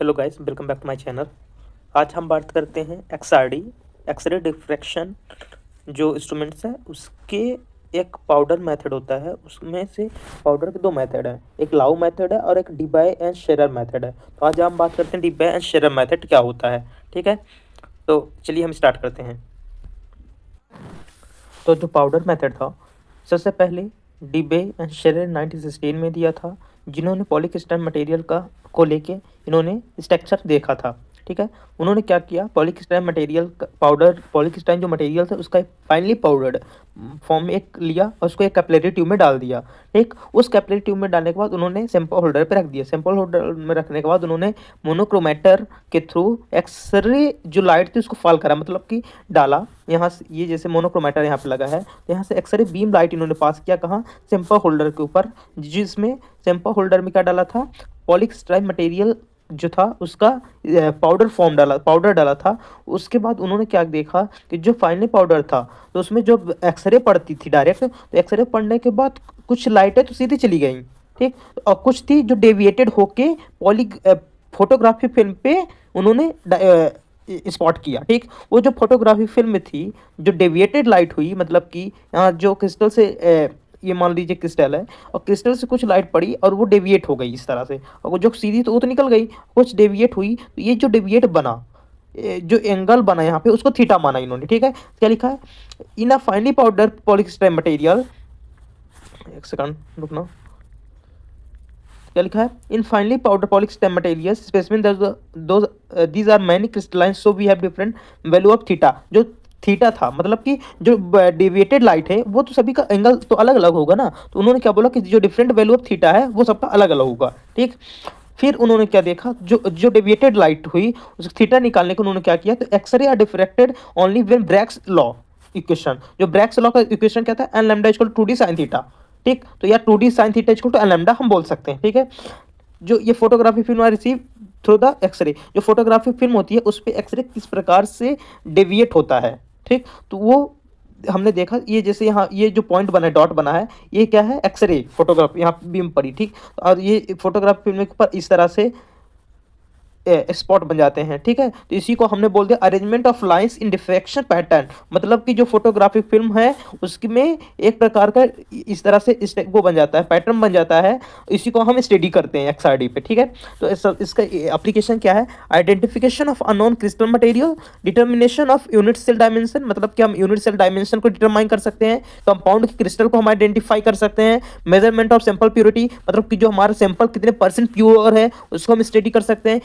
Hello guys, welcome back to my channel. आज हम बात करते हैं एक्सआरडी, एक्सरे डिफ्रैक्शन जो इंस्ट्रूमेंट्स है उसके एक पाउडर मेथड होता है। उसमें से पाउडर के दो मेथड हैं, एक लाउ मेथड है और एक डिबाय एंड शेरर मेथड है। तो आज हम बात करते हैं डिबाय एंड शेरर मेथड क्या होता है। ठीक है, तो चलिए हम स्टार्ट करते हैं। तो जो पाउडर मेथड था, सबसे पहले डिबे एंड शेरर 1916 में दिया था, जिन्होंने पॉलीक्रिस्टल मटेरियल को लेके इन्होंने स्ट्रक्चर देखा था। ठीक है, उन्होंने क्या किया, पॉलीक्रिस्टल मटेरियल पाउडर, पॉलीक्रिस्टल जो मटेरियल था उसका फाइनली पाउडर्ड फॉर्म में एक लिया और उसको एक कैपिलरी ट्यूब में डाल दिया। ठीक, उस कैपिलरी ट्यूब में डालने के बाद उन्होंने सैंपल होल्डर पे रख दिया। सैंपल होल्डर में रखने के बाद उन्होंने मोनोक्रोमेटर के थ्रू एक्सरे जो लाइट थी उसको फॉल करा, मतलब कि डाला। यहाँ से ये जैसे मोनोक्रोमेटर यहाँ पे लगा है, तो यहाँ से एक्सरे बीम लाइट इन्होंने पास किया कहाँ, सैंपल होल्डर के ऊपर, जिसमें सैंपल होल्डर में क्या डाला था, पॉलीक्रिस्टल मटेरियल जो था उसका पाउडर डाला था। उसके बाद उन्होंने क्या देखा कि जो फाइनल पाउडर था तो उसमें जो एक्सरे पड़ती थी डायरेक्ट, तो एक्सरे पड़ने के बाद कुछ लाइटें तो सीधी चली गई, ठीक, और कुछ थी जो डेविएटेड होके फोटोग्राफी फिल्म पे उन्होंने स्पॉट किया। ठीक, वो जो फोटोग्राफी फिल्म में थी जो डेविएटेड लाइट हुई, मतलब कि यहाँ जो क्रिस्टल से ये मान लीजिए क्रिस्टल है और क्रिस्टल से कुछ लाइट पड़ी और वो डेविएट हो गई इस तरह से, और जो सीधी तो वो तो निकल गई, कुछ डेविएट हुई, तो ये जो डेविएट बना, जो एंगल बना यहाँ पे उसको थीटा माना इन्होंने। ठीक है, क्या लिखा है, in a finely powder polycrystal material, एक सेकंड रुकना, क्या लिखा है, in finely powder polycrystal material specimen these are many crystalline so we have different value of theta. जो थीटा था मतलब कि जो डेविएटेड लाइट है वो तो सभी का एंगल तो अलग अलग होगा ना, तो उन्होंने क्या बोला कि जो डिफरेंट वैल्यू ऑफ थीटा है वो सबका अलग अलग होगा। ठीक, फिर उन्होंने क्या देखा, जो डेविएटेड लाइट हुई उसका थीटा निकालने को उन्होंने क्या किया, तो X ray are diffracted only when Bragg's law equation, जो ब्रैग्स लॉ का इक्वेशन क्या था, n lambda equal to 2d sin theta. ठीक, तो यार 2d sin theta equal to n lambda हम बोल सकते हैं। ठीक है, जो ये photography film I receive through the X ray, जो फोटोग्राफी फिल्म होती है उस पर एक्सरे किस प्रकार से डेविएट होता है। ठीक, तो वो हमने देखा, ये जैसे यहाँ ये जो पॉइंट बना है, डॉट बना है, ये क्या है, एक्सरे फोटोग्राफी यहाँ बीम पड़ी। ठीक, और ये फोटोग्राफी फिल्म के ऊपर इस तरह से स्पॉट बन जाते हैं। ठीक है, तो इसी को हमने बोल दिया arrangement of lines in diffraction pattern, मतलब कि जो फोटोग्राफिक फिल्म है उसमें एक प्रकार का इस तरह से वो बन जाता है, पैटर्न बन जाता है, इसी को हम स्टडी करते हैं एक्सआरडी पे। ठीक है, तो इसका एप्लीकेशन क्या है, identification of unknown crystal material, determination of unit cell dimension, मतलब कि हम यूनिट सेल डायमेंशन को डिटरमाइन कर सकते हैं, कंपाउंड के क्रिस्टल को हम आइडेंटिफाई कर सकते हैं, मेजरमेंट ऑफ सैंपल प्योरिटी, मतलब कि जो हमारा सैंपल कितने % प्योर है उसको हम स्टडी कर सकते हैं।